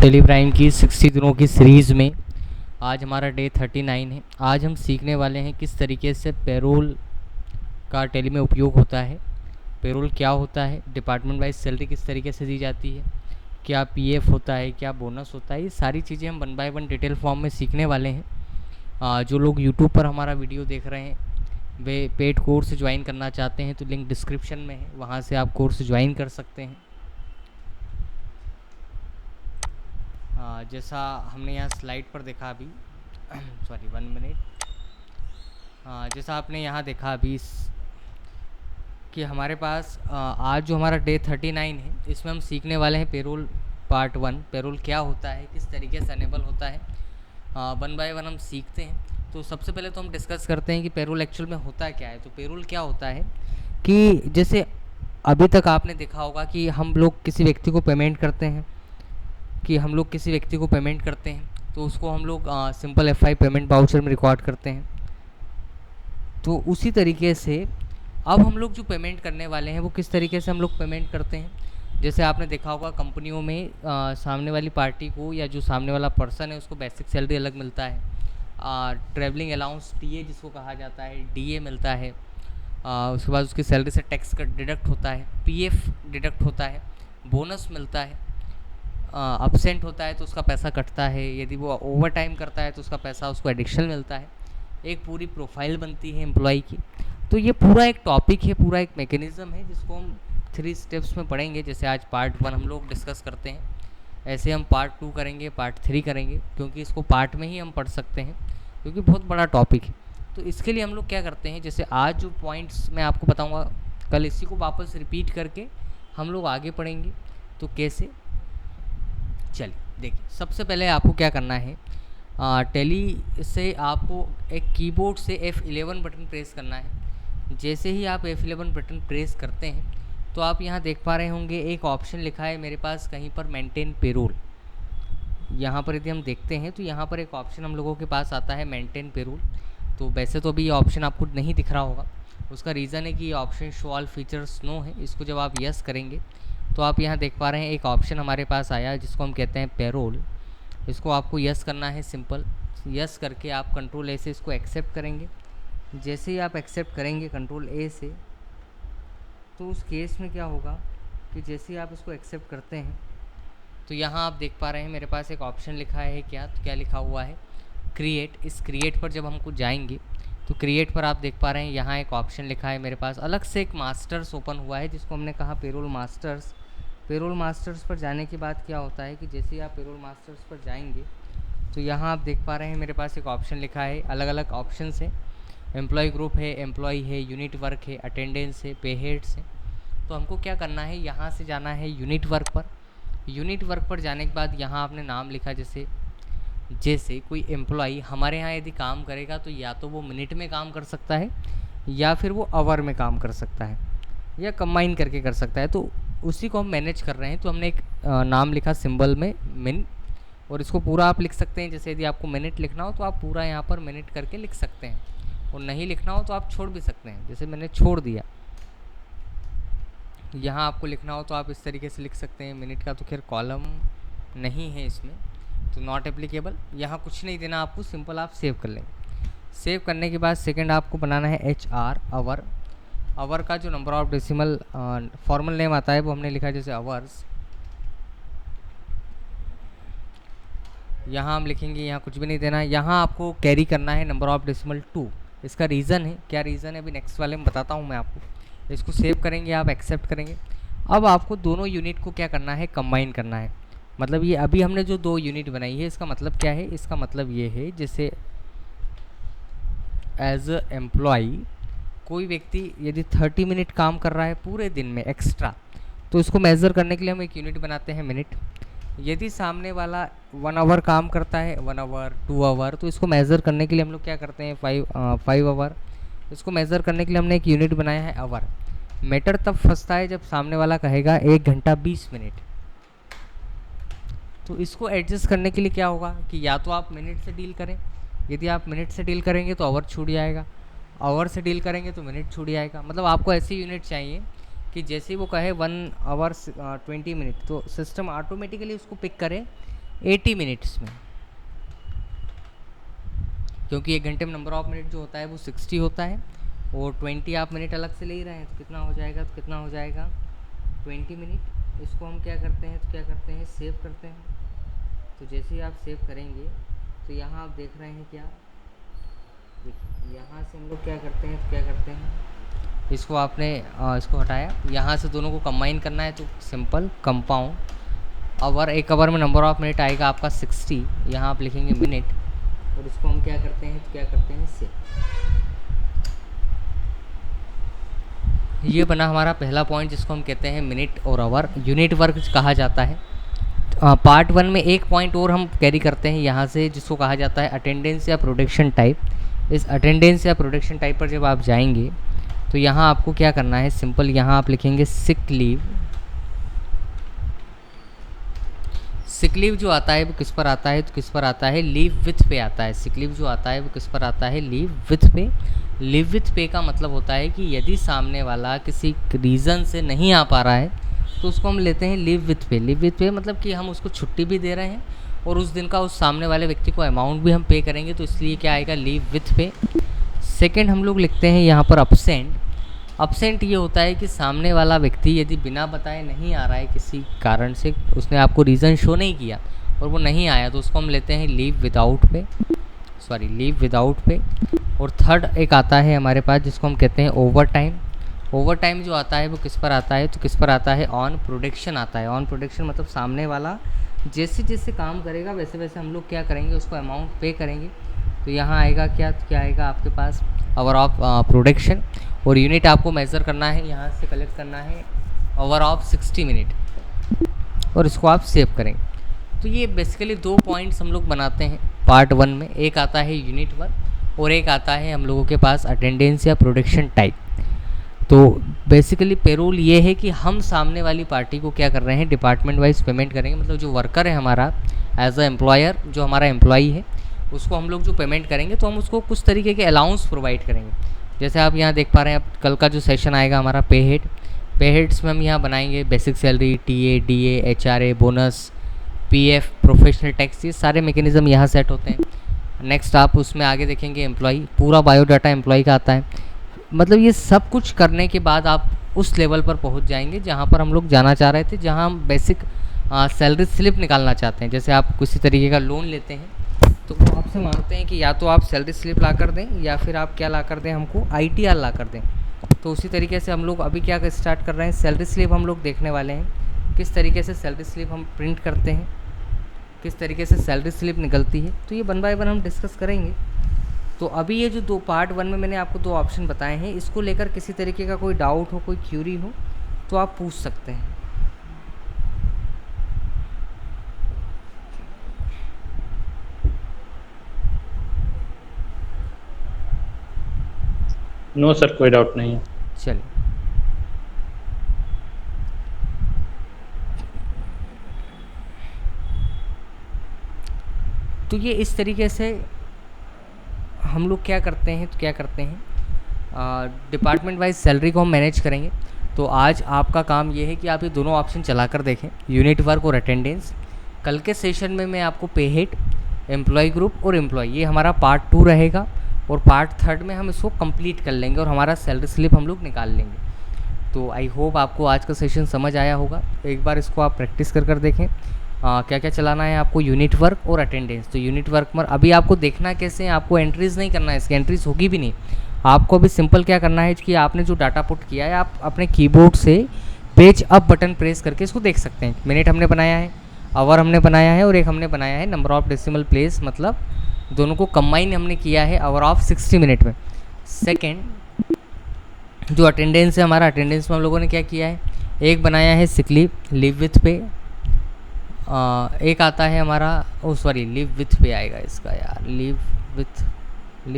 Tally Prime की 60 दिनों की सीरीज़ में आज हमारा डे 39 है। आज हम सीखने वाले हैं किस तरीके से पेरोल का टेली में उपयोग होता है, पेरोल क्या होता है, डिपार्टमेंट वाइज सैलरी किस तरीके से दी जाती है, क्या पीएफ होता है, क्या बोनस होता है। ये सारी चीज़ें हम one by one detail form में सीखने वाले हैं। जो लोग यूट्यूब पर हमारा वीडियो देख रहे हैं वे पेड कोर्स ज्वाइन करना चाहते हैं तो लिंक डिस्क्रिप्शन में है, वहाँ से आप कोर्स ज्वाइन कर सकते हैं। जैसा हमने यहाँ स्लाइड पर देखा अभी सॉरी 1 मिनट। जैसा आपने यहाँ देखा अभी कि हमारे पास आज जो हमारा डे 39 है, इसमें हम सीखने वाले हैं पेरोल पार्ट 1। पेरोल क्या होता है, किस तरीके से अनेबल होता है, वन बाय वन हम सीखते हैं। तो सबसे पहले तो हम डिस्कस करते हैं कि पेरोल एक्चुअल में होता क्या है। तो पेरोल क्या होता है कि जैसे अभी तक आपने देखा होगा कि हम लोग किसी व्यक्ति को पेमेंट करते हैं तो उसको हम लोग सिंपल F5 पेमेंट बाउचर में रिकॉर्ड करते हैं। तो उसी तरीके से अब हम लोग जो पेमेंट करने वाले हैं वो किस तरीके से हम लोग पेमेंट करते हैं। जैसे आपने देखा होगा कंपनियों में सामने वाली पार्टी को या जो सामने वाला पर्सन है उसको बेसिक सैलरी अलग मिलता है, ट्रैवलिंग अलाउंस टीए जिसको कहा जाता है डीए मिलता है, उसके बाद उसकी सैलरी से टैक्स का डिडक्ट होता है, पीएफ डिडक्ट होता है, बोनस मिलता है, अब्सेंट होता है तो उसका पैसा कटता है, यदि वो ओवर टाइम करता है तो उसका पैसा उसको एडिशनल मिलता है, एक पूरी प्रोफाइल बनती है एम्प्लॉय की। तो ये पूरा एक टॉपिक है, पूरा एक मैकेनिज़्म है जिसको हम 3 स्टेप्स में पढ़ेंगे। जैसे आज पार्ट 1 हम लोग डिस्कस करते हैं, ऐसे हम पार्ट 2 करेंगे, पार्ट 3 करेंगे, क्योंकि इसको पार्ट में ही हम पढ़ सकते हैं क्योंकि बहुत बड़ा टॉपिक है। तो इसके लिए हम लोग क्या करते हैं, जैसे आज जो पॉइंट्स मैं आपको बताऊँगा कल इसी को वापस रिपीट करके हम लोग आगे पढ़ेंगे। तो कैसे, चलिए देखिए। सबसे पहले आपको क्या करना है, टेली से आपको एक कीबोर्ड से F11 बटन प्रेस करना है। जैसे ही आप F11 बटन प्रेस करते हैं तो आप यहाँ देख पा रहे होंगे एक ऑप्शन लिखा है मेरे पास कहीं पर मेंटेन पेरोल। यहाँ पर यदि हम देखते हैं तो यहाँ पर एक ऑप्शन हम लोगों के पास आता है मेंटेन पेरोल। तो वैसे तो अभी ये ऑप्शन आपको नहीं दिख रहा होगा, उसका रीज़न है कि ये option show all features no है। इसको जब आप यस करेंगे तो आप यहाँ देख पा रहे हैं एक ऑप्शन हमारे पास आया जिसको हम कहते हैं पेरोल। इसको आपको यस करना है, सिंपल यस करके आप कंट्रोल ए से इसको एक्सेप्ट करेंगे। जैसे ही आप एक्सेप्ट करेंगे कंट्रोल ए से, तो उस केस में क्या होगा कि जैसे ही आप इसको एक्सेप्ट करते हैं तो यहाँ आप देख पा रहे हैं मेरे पास एक ऑप्शन लिखा है, क्या लिखा हुआ है, क्रिएट। इस क्रिएट पर जब हमको जाएंगे तो क्रिएट पर आप देख पा रहे हैं यहाँ एक ऑप्शन लिखा है मेरे पास, अलग से एक मास्टर्स ओपन हुआ है जिसको हमने कहा पेरोल मास्टर्स। पेरोल मास्टर्स पर जाने के बाद क्या होता है कि जैसे ही आप पेरोल मास्टर्स पर जाएंगे तो यहाँ आप देख पा रहे हैं मेरे पास एक ऑप्शन लिखा है, अलग अलग ऑप्शन है, एम्प्लॉय ग्रुप है, एम्प्लॉय है, यूनिट वर्क है, अटेंडेंस है, पे हेड्स है। तो हमको क्या करना है, यहाँ से जाना है यूनिट वर्क पर। यूनिट वर्क पर जाने के बाद यहाँ आपने नाम लिखा, जैसे कोई एम्प्लॉय हमारे यहाँ यदि काम करेगा तो या तो वो मिनट में काम कर सकता है या फिर वो आवर में काम कर सकता है या कंबाइन करके कर सकता है। तो उसी को हम मैनेज कर रहे हैं। तो हमने एक नाम लिखा सिंबल में मिन, और इसको पूरा आप लिख सकते हैं। जैसे यदि आपको मिनट लिखना हो तो आप पूरा यहाँ पर मिनट करके लिख सकते हैं, और नहीं लिखना हो तो आप छोड़ भी सकते हैं। जैसे मैंने छोड़ दिया, यहाँ आपको लिखना हो तो आप इस तरीके से लिख सकते हैं। मिनट का तो खैर कॉलम नहीं है इसमें, तो नॉट एप्लीकेबल। यहाँ कुछ नहीं देना आपको, सिंपल आप सेव कर लेंगे। सेव करने के बाद सेकंड आपको बनाना है HR आवर। आवर का जो number of decimal formal name आता है वो हमने लिखा है जैसे आवर्स। यहाँ हम लिखेंगे, यहाँ कुछ भी नहीं देना। यहाँ आपको कैरी करना है नंबर ऑफ डेसिमल 2। इसका रीज़न है, क्या रीज़न है अभी नेक्स्ट वाले में बताता हूँ मैं आपको। इसको सेव करेंगे, आप एक्सेप्ट करेंगे। अब आपको दोनों यूनिट को क्या करना है, कंबाइन करना है। मतलब ये अभी हमने जो 2 यूनिट बनाई है इसका मतलब क्या है, इसका मतलब ये है जैसे एज अ एम्प्लॉय कोई व्यक्ति यदि 30 मिनट काम कर रहा है पूरे दिन में एक्स्ट्रा, तो इसको मेज़र करने के लिए हम एक यूनिट बनाते हैं मिनट। यदि सामने वाला 1 आवर काम करता है, 1 आवर 2 आवर, तो इसको मेज़र करने के लिए हम लोग क्या करते हैं 5 आवर। इसको मेज़र करने के लिए हमने एक यूनिट बनाया है आवर। मैटर तब फंसता है जब सामने वाला कहेगा 1 घंटा 20 मिनट। तो इसको एडजस्ट करने के लिए क्या होगा कि या तो आप मिनट से डील करें, यदि आप मिनट से डील करेंगे तो आवर छूट जाएगा, आवर से डील करेंगे तो मिनट छूट जाएगा। मतलब आपको ऐसी यूनिट चाहिए कि जैसे वो कहे 1 आवर 20 मिनट, तो सिस्टम ऑटोमेटिकली उसको पिक करे 80 मिनट्स में, क्योंकि 1 घंटे में नंबर ऑफ मिनट जो होता है वो 60 होता है, और 20 आप मिनट अलग से ले ही रहे हैं, तो कितना हो जाएगा, 20 मिनट। इसको हम क्या करते हैं, सेव करते हैं। तो जैसे ही आप सेव करेंगे तो यहाँ आप देख रहे हैं क्या, देखिए यहाँ से हम लोग क्या करते हैं, इसको आपने इसको हटाया, यहाँ से दोनों को कंबाइन करना है, तो सिंपल कंपाउंड आवर, 1 आवर में नंबर ऑफ मिनट आएगा आपका 60, यहाँ आप लिखेंगे मिनट, और इसको हम क्या करते हैं, सेव। ये बना हमारा पहला पॉइंट, जिसको हम कहते हैं मिनट और आवर, यूनिट वर्क कहा जाता है। पार्ट 1 में एक पॉइंट और हम कैरी करते हैं यहाँ से, जिसको कहा जाता है अटेंडेंस या प्रोडक्शन टाइप। इस अटेंडेंस या प्रोडक्शन टाइप पर जब आप जाएंगे तो यहाँ आपको क्या करना है, सिंपल यहाँ आप लिखेंगे सिक लीव। सिक लीव जो आता है वो किस पर आता है, तो किस पर आता है, लीव विथ पे आता है। सिक लीव जो आता है वो किस पर आता है, लीव विथ पे। लीव विथ पे का मतलब होता है कि यदि सामने वाला किसी रीज़न से नहीं आ पा रहा है तो उसको हम लेते हैं लीव विथ पे। लीव विथ पे मतलब कि हम उसको छुट्टी भी दे रहे हैं और उस दिन का उस सामने वाले व्यक्ति को अमाउंट भी हम पे करेंगे, तो इसलिए क्या आएगा, लीव विथ पे। सेकेंड हम लोग लिखते हैं यहाँ पर अपसेंट। अपसेंट ये होता है कि सामने वाला व्यक्ति यदि बिना बताए नहीं आ रहा है, किसी कारण से उसने आपको रीज़न शो नहीं किया और वो नहीं आया, तो उसको हम लेते हैं leave without pay, leave without pay. और थर्ड एक आता है हमारे पास जिसको हम कहते हैं ओवर टाइम। ओवर टाइम जो आता है वो किस पर आता है, तो किस पर आता है, ऑन प्रोडक्शन आता है। ऑन प्रोडक्शन मतलब सामने वाला जैसे जैसे काम करेगा वैसे वैसे हम लोग क्या करेंगे, उसको अमाउंट पे करेंगे। तो यहाँ आएगा क्या, तो क्या आएगा आपके पास, आवर ऑफ प्रोडक्शन। और यूनिट आपको मेज़र करना है, यहाँ से कलेक्ट करना है आवर ऑफ 60 मिनट, और इसको आप सेव करेंगे। तो ये बेसिकली 2 पॉइंट्स हम लोग बनाते हैं पार्ट 1 में। एक आता है यूनिट वर्क और एक आता है हम लोगों के पास अटेंडेंस या प्रोडक्शन टाइप। तो बेसिकली पेरोल ये है कि हम सामने वाली पार्टी को क्या कर रहे हैं, डिपार्टमेंट वाइज पेमेंट करेंगे। मतलब जो वर्कर है हमारा एज अ एम्प्लॉयर, जो हमारा एम्प्लॉई है, उसको हम लोग जो पेमेंट करेंगे तो हम उसको कुछ तरीके के अलाउंस प्रोवाइड करेंगे। जैसे आप यहाँ देख पा रहे हैं, अब कल का जो सेशन आएगा हमारा पे हेड्स में हम यहाँ बनाएंगे basic salary, TA, DA, HRA, bonus, PF, professional tax, ये सारे मैकेनिज़्म यहाँ सेट होते हैं। नेक्स्ट आप उसमें आगे देखेंगे एम्प्लॉई, पूरा बायोडाटा एम्प्लॉई का आता है। मतलब ये सब कुछ करने के बाद आप उस लेवल पर पहुँच जाएंगे जहाँ पर हम लोग जाना चाह रहे थे, जहाँ हम बेसिक सैलरी स्लिप निकालना चाहते हैं। जैसे आप किसी तरीके का लोन लेते हैं तो वो आपसे मांगते हैं कि या तो आप सैलरी स्लिप ला कर दें या फिर आप क्या ला कर दें, हमको आईटीआर ला कर दें। तो उसी तरीके से हम लोग अभी क्या स्टार्ट कर रहे हैं, सैलरी स्लिप हम लोग देखने वाले हैं, किस तरीके से सैलरी स्लिप हम प्रिंट करते हैं, किस तरीके से सैलरी स्लिप निकलती है। तो ये 1 बाय 1 हम डिस्कस करेंगे। तो अभी ये जो पार्ट 1 में मैंने आपको 2 ऑप्शन बताए हैं, इसको लेकर किसी तरीके का कोई डाउट हो, कोई क्यूरी हो तो आप पूछ सकते हैं। नो सर, कोई डाउट नहीं है। चलिए, तो ये इस तरीके से हम लोग क्या करते हैं, डिपार्टमेंट वाइज सैलरी को हम मैनेज करेंगे। तो आज आपका काम ये है कि आप ये दोनों ऑप्शन चला कर देखें, यूनिट वर्क और अटेंडेंस। कल के सेशन में मैं आपको पे हेड, एम्प्लॉय ग्रुप और एम्प्लॉय, ये हमारा पार्ट 2 रहेगा, और पार्ट 3 में हम इसको कंप्लीट कर लेंगे और हमारा सैलरी स्लिप हम लोग निकाल लेंगे। तो आई होप आपको आज का सेशन समझ आया होगा। एक बार इसको आप प्रैक्टिस कर देखें। क्या क्या चलाना है आपको, यूनिट वर्क और अटेंडेंस। तो यूनिट वर्क में अभी आपको देखना कैसे है, आपको एंट्रीज़ नहीं करना है, इसकी एंट्रीज होगी भी नहीं। आपको अभी सिंपल क्या करना है कि आपने जो डाटा पुट किया है, आप अपने कीबोर्ड से पेज अप बटन प्रेस करके इसको देख सकते हैं। मिनट हमने बनाया है, आवर हमने बनाया है, और एक हमने बनाया है नंबर ऑफ डेसिमल प्लेस, मतलब दोनों को कंबाइन हमने किया है आवर ऑफ 60 मिनट में। सेकेंड जो अटेंडेंस है हमारा, अटेंडेंस में हम लोगों ने क्या किया है, एक बनाया है सिक लीव, लीव विथ पे। एक आता है हमारा, लीव विथ पे आएगा इसका यार, leave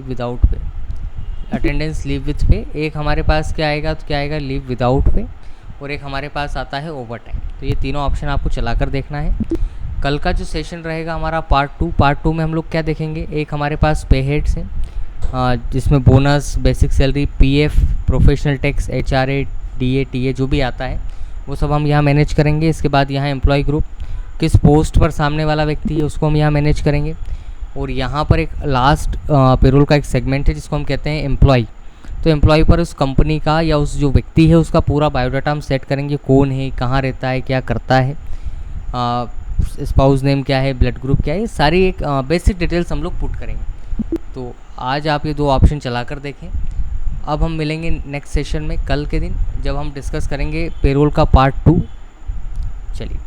without pay, attendance leave with पे। एक हमारे पास क्या आएगा, तो क्या आएगा, लीव विदाउट पे। और एक हमारे पास आता है ओवर टाइम। तो ये तीनों ऑप्शन आपको चलाकर देखना है। कल का जो सेशन रहेगा हमारा पार्ट 2 में हम लोग क्या देखेंगे, एक हमारे पास पे हेड्स है जिसमें bonus, basic salary, PF, professional tax, HRA, DA TA जो भी आता है वो सब हम यहाँ मैनेज करेंगे। इसके बाद यहाँ एम्प्लॉय ग्रुप, किस पोस्ट पर सामने वाला व्यक्ति है उसको हम यहाँ मैनेज करेंगे। और यहाँ पर एक लास्ट पेरोल का एक सेगमेंट है जिसको हम कहते हैं एम्प्लॉय। तो एम्प्लॉय पर उस कंपनी का या उस जो व्यक्ति है उसका पूरा बायोडाटा हम सेट करेंगे, कौन है, कहाँ रहता है, क्या करता है, स्पाउस नेम क्या है, ब्लड ग्रुप क्या है, ये सारी एक बेसिक डिटेल्स हम लोग पुट करेंगे। तो आज आप ये 2 ऑप्शन चला कर देखें। अब हम मिलेंगे नेक्स्ट सेशन में कल के दिन, जब हम डिस्कस करेंगे पेरोल का पार्ट 2। चलिए।